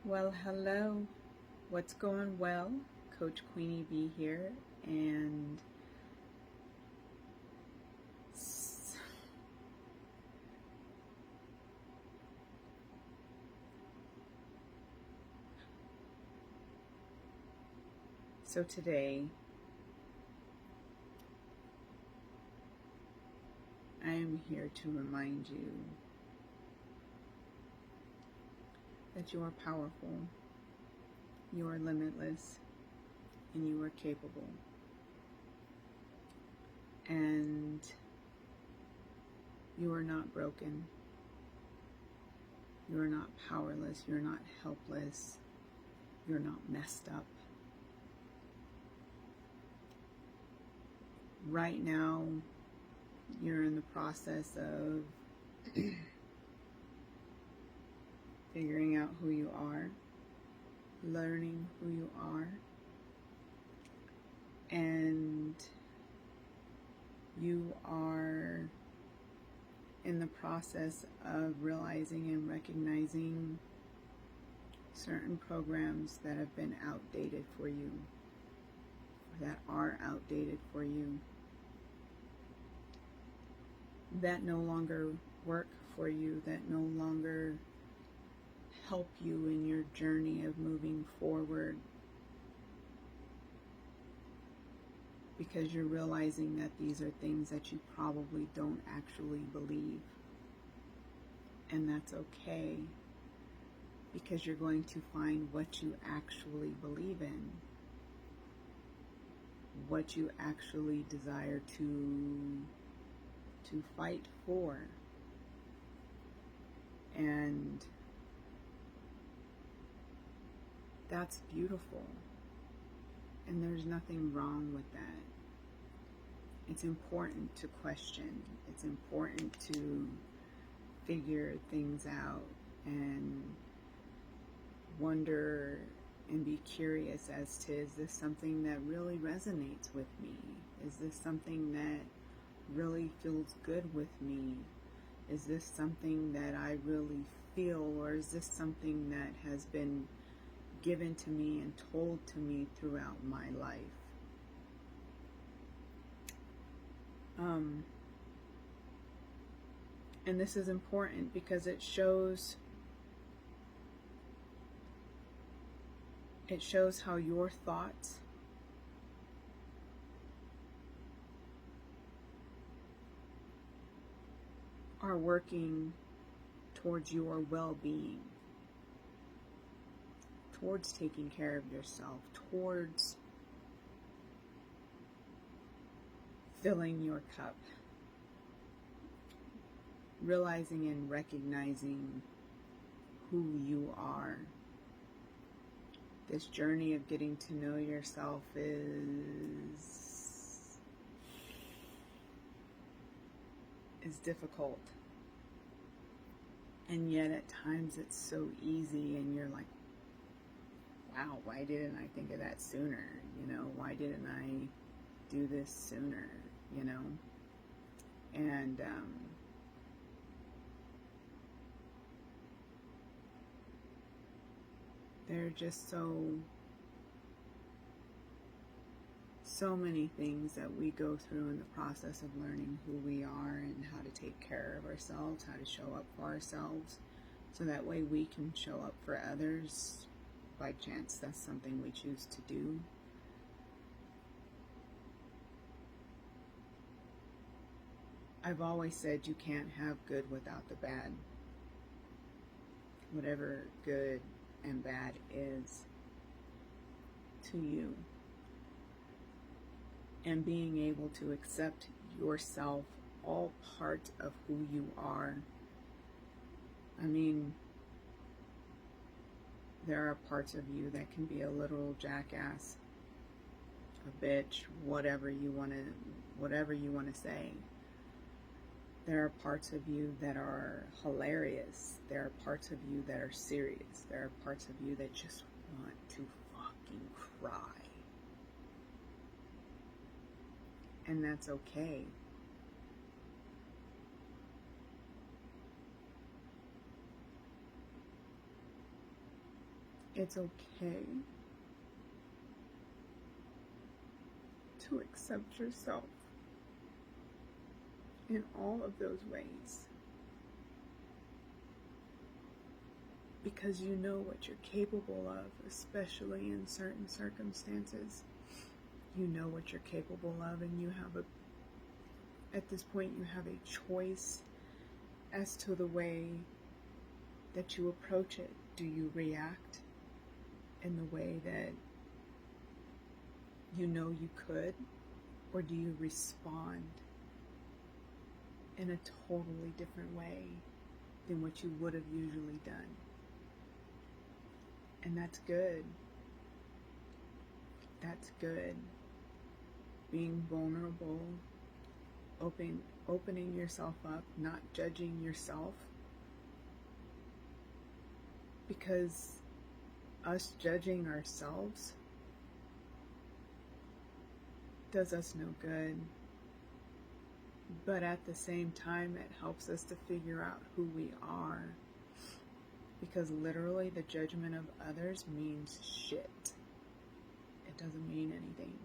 Well, hello. What's going well? Coach Queenie B here, and so today I am here to remind you that you are powerful, you are limitless, and you are capable. And you are not broken. You are not powerless. You're not helpless. You're not messed up. Right now, you're in the process of figuring out who you are, learning who you are, and you are in the process of realizing and recognizing certain programs that have been outdated for you, that are outdated for you, that no longer work for you, that no longer help you in your journey of moving forward, because you're realizing that these are things that you probably don't actually believe. And that's okay, because you're going to find what you actually believe in, what you actually desire to fight for. And that's beautiful. And there's nothing wrong with that. It's important to question. It's important to figure things out and wonder and be curious as to, is this something that really resonates with me? Is this something that really feels good with me? Is this something that I really feel, or is this something that has been given to me and told to me throughout my life? And this is important because it shows how your thoughts are working towards your well-being, towards taking care of yourself, towards filling your cup, realizing and recognizing who you are. This journey of getting to know yourself is difficult. And yet at times it's so easy, and you're like, wow, why didn't I think of that sooner? Why didn't I do this sooner? And there are just so many things that we go through in the process of learning who we are and how to take care of ourselves, how to show up for ourselves, so that way we can show up for others by chance that's something we choose to do. I've always said you can't have good without the bad. Whatever good and bad is to you. And being able to accept yourself, all part of who you are. I mean, there are parts of you that can be a literal jackass, a bitch, whatever you want to say. There are parts of you that are hilarious. There are parts of you that are serious. There are parts of you that just want to fucking cry. And that's okay. It's okay to accept yourself in all of those ways, because you know what you're capable of, especially in certain circumstances. You know what you're capable of, and you have at this point, you have a choice as to the way that you approach it. Do you react in the way that you know you could, or do you respond in a totally different way than what you would have usually done? And that's good. That's good. Being vulnerable, opening yourself up, not judging yourself, because us judging ourselves does us no good. But at the same time, it helps us to figure out who we are, because literally the judgment of others means shit. It doesn't mean anything,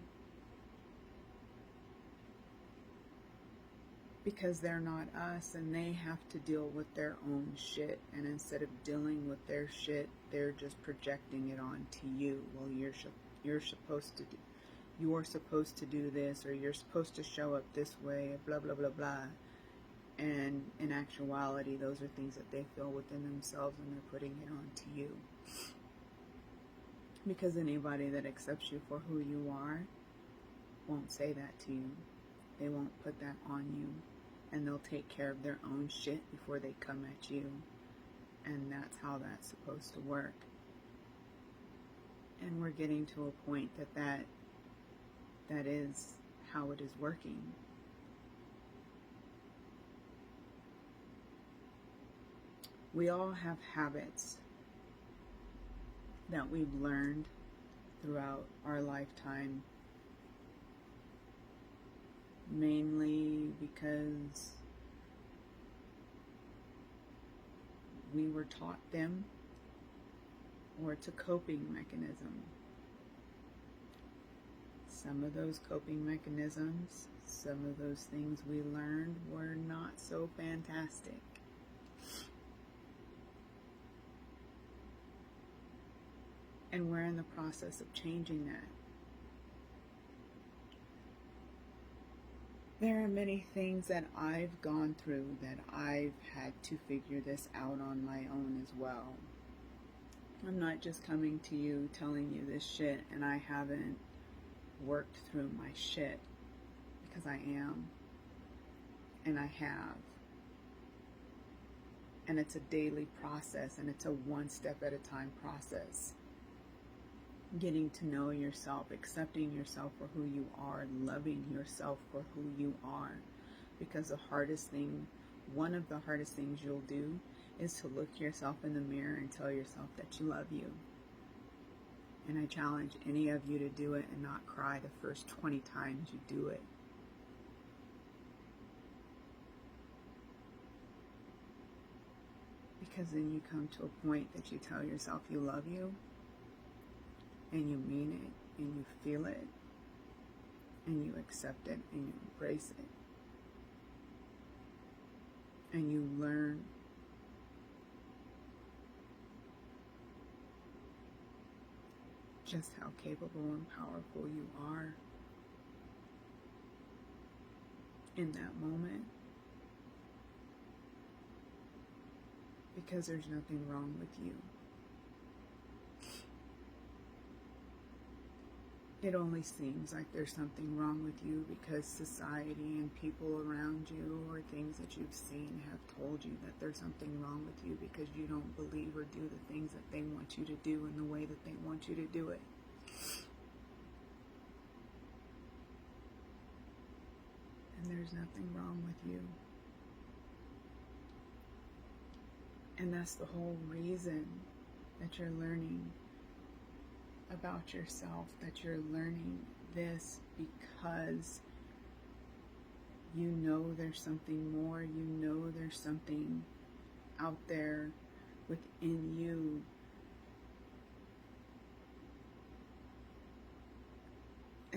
because they're not us, and they have to deal with their own shit, and instead of dealing with their shit, they're just projecting it onto you. Well, you're supposed to do this, or you're supposed to show up this way, blah blah blah blah. And in actuality, those are things that they feel within themselves, and they're putting it onto you. Because anybody that accepts you for who you are won't say that to you. They won't put that on you. And they'll take care of their own shit before they come at you. And that's how that's supposed to work. And we're getting to a point that is how it is working. We all have habits that we've learned throughout our lifetime, mainly because we were taught them, or it's a coping mechanism. Some of those coping mechanisms, some of those things we learned were not so fantastic. And we're in the process of changing that. There are many things that I've gone through that I've had to figure this out on my own as well. I'm not just coming to you telling you this shit and I haven't worked through my shit, because I am, and I have. And it's a daily process, and it's a one step at a time process. Getting to know yourself, accepting yourself for who you are, loving yourself for who you are. Because one of the hardest things you'll do is to look yourself in the mirror and tell yourself that you love you. And I challenge any of you to do it and not cry the first 20 times you do it. Because then you come to a point that you tell yourself you love you, and you mean it, and you feel it, and you accept it, and you embrace it. And you learn just how capable and powerful you are in that moment. Because there's nothing wrong with you. It only seems like there's something wrong with you because society and people around you, or things that you've seen, have told you that there's something wrong with you because you don't believe or do the things that they want you to do in the way that they want you to do it. And there's nothing wrong with you. And that's the whole reason that you're learning about yourself, that you're learning this, because you know there's something more, you know there's something out there within you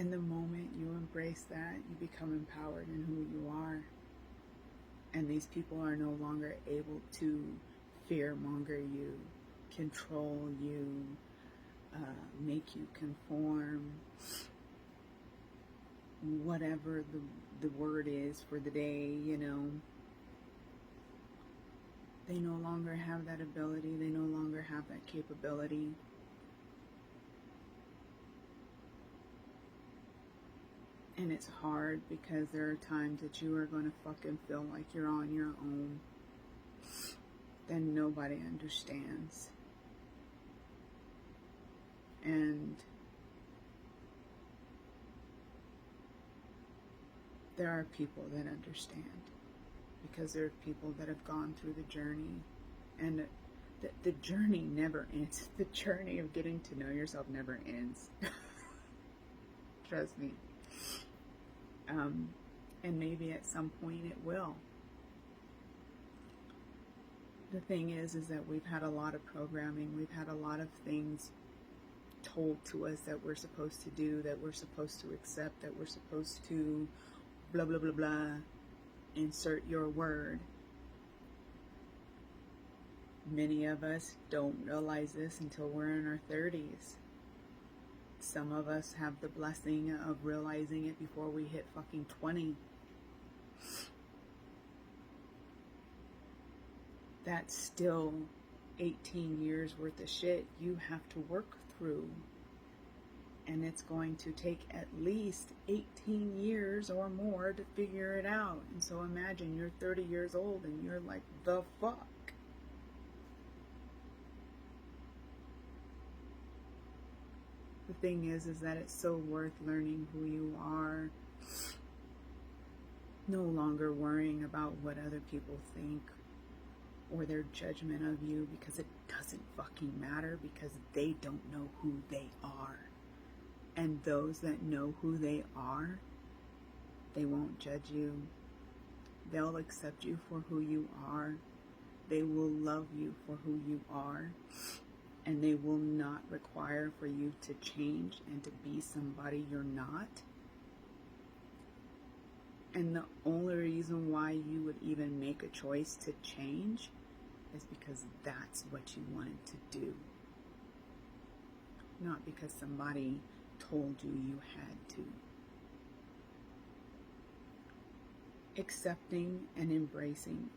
And the moment you embrace that, you become empowered in who you are. And these people are no longer able to fearmonger you, control you, make you conform, whatever the word is for the day, you know. They no longer have that ability. They no longer have that capability. And it's hard because there are times that you are going to fucking feel like you're on your own. Then nobody understands. And there are people that understand, because there are people that have gone through the journey, and the journey never ends. The journey of getting to know yourself never ends. Trust me. And maybe at some point it will. The thing is that we've had a lot of programming. We've had a lot of things told to us that we're supposed to do, that we're supposed to accept, that we're supposed to blah, blah, blah, blah. Insert your word. Many of us don't realize this until we're in our 30s. Some of us have the blessing of realizing it before we hit fucking 20. That's still 18 years worth of shit you have to work through. And it's going to take at least 18 years or more to figure it out. And so imagine you're 30 years old and you're like, the fuck? The thing is that it's so worth learning who you are. No longer worrying about what other people think or their judgment of you, because it doesn't fucking matter, because they don't know who they are. And those that know who they are, they won't judge you. They'll accept you for who you are. They will love you for who you are. And they will not require for you to change and to be somebody you're not. And the only reason why you would even make a choice to change is because that's what you wanted to do. Not because somebody told you you had to. Accepting and embracing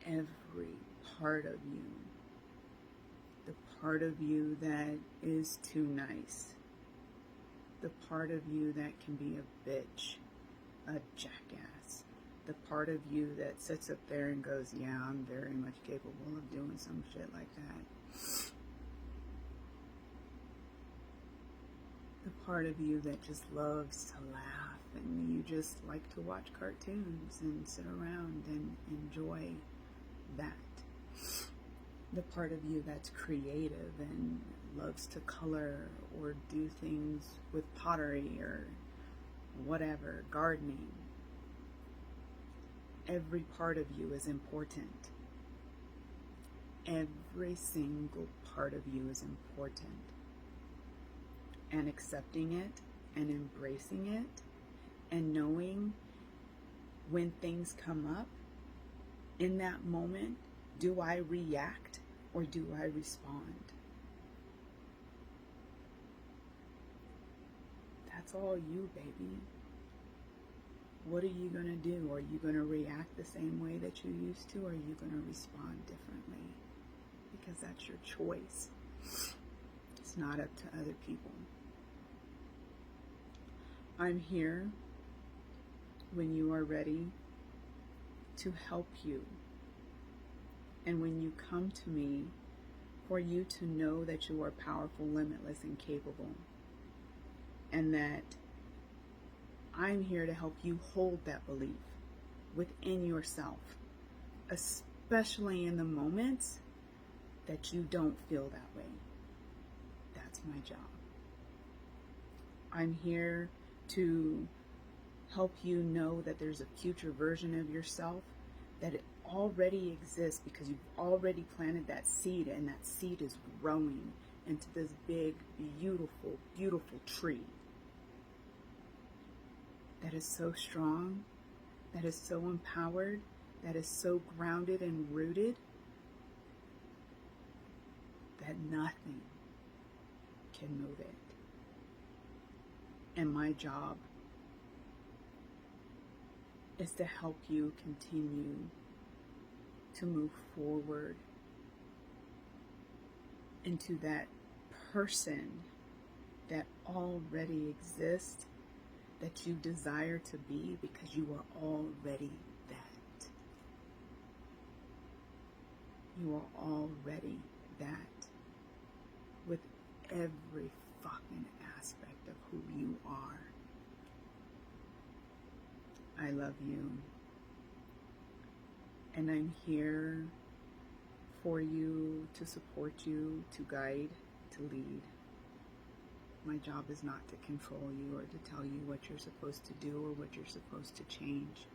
every part of you. The part of you that is too nice. The part of you that can be a bitch, a jackass. The part of you that sits up there and goes, yeah, I'm very much capable of doing some shit like that. The part of you that just loves to laugh and you just like to watch cartoons and sit around and enjoy that. The part of you that's creative and loves to color or do things with pottery or whatever, gardening. Every part of you is important. Every single part of you is important. And accepting it and embracing it and knowing when things come up, in that moment, do I react or do I respond? That's all you, baby. What are you going to do? Are you going to react the same way that you used to, or are you going to respond differently? Because that's your choice. It's not up to other people. I'm here when you are ready to help you. And when you come to me, for you to know that you are powerful, limitless, and capable. And that I'm here to help you hold that belief within yourself, especially in the moments that you don't feel that way. That's my job. I'm here to help you know that there's a future version of yourself, that it already exists because you've already planted that seed, and that seed is growing into this big, beautiful, beautiful tree. that is so strong, that is so empowered, that is so grounded and rooted that nothing can move it. And my job is to help you continue to move forward into that person that already exists, that you desire to be, because you are already that. You are already that, with every fucking aspect of who you are. I love you. And I'm here for you, to support you, to guide, to lead. My job is not to control you or to tell you what you're supposed to do or what you're supposed to change.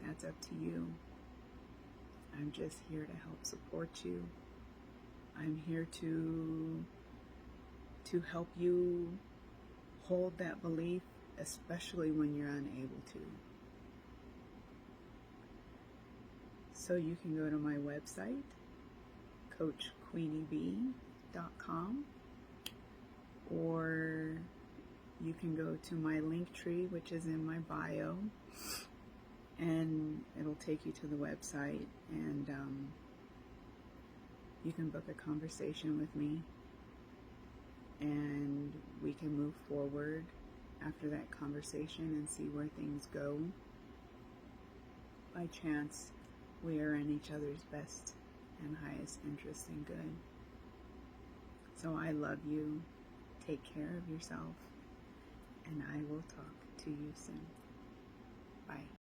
That's up to you. I'm just here to help support you. I'm here to help you hold that belief, especially when you're unable to. So you can go to my website, coachqueenieb.com, or you can go to my link tree, which is in my bio, and it'll take you to the website, and you can book a conversation with me, and we can move forward after that conversation and see where things go. By chance, we are in each other's best and highest interest and good. So I love you. Take care of yourself, and I will talk to you soon. Bye.